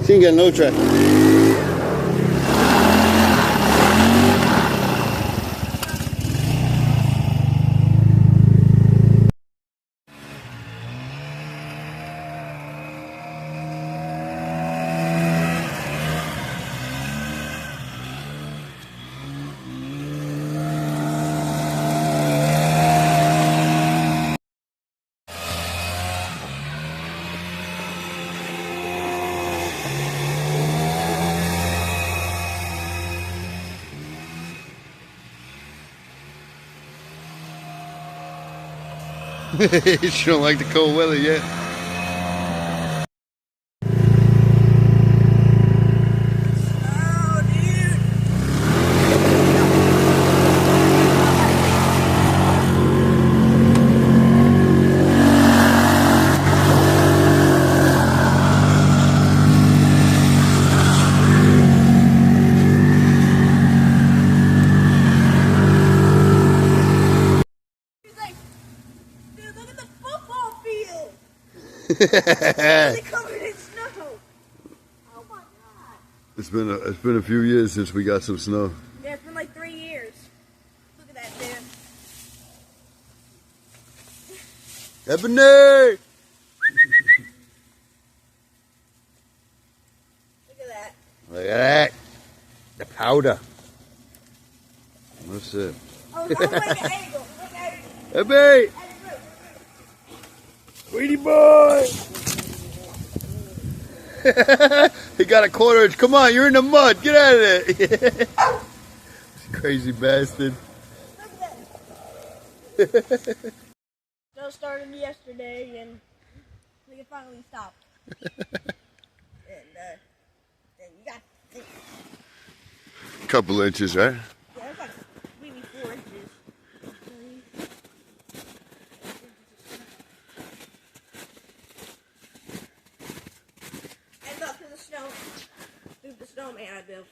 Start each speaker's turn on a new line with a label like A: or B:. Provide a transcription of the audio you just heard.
A: She ain't got no track. She don't like the cold weather yet.
B: Oh, dude. He's like, dude, look at the football field. It's covered in snow. Oh my god.
A: It's been a few years since we got some snow.
B: Yeah, it's been like 3 years. Look at that, dude.
A: Ebony!
B: Look at that.
A: Look at that. The powder. That's it.
B: Oh, don't make an angle. Look at it.
A: Ebony! Sweetie boy! He got a quarter inch. Come on, you're in the mud. Get out of there. Crazy bastard.
B: Look at that. Snow started yesterday and we can finally stop. And you got
A: Couple inches, right?
B: yeah, it's like maybe 4 inches. And look, there's the snow. Dude, the snowman I built.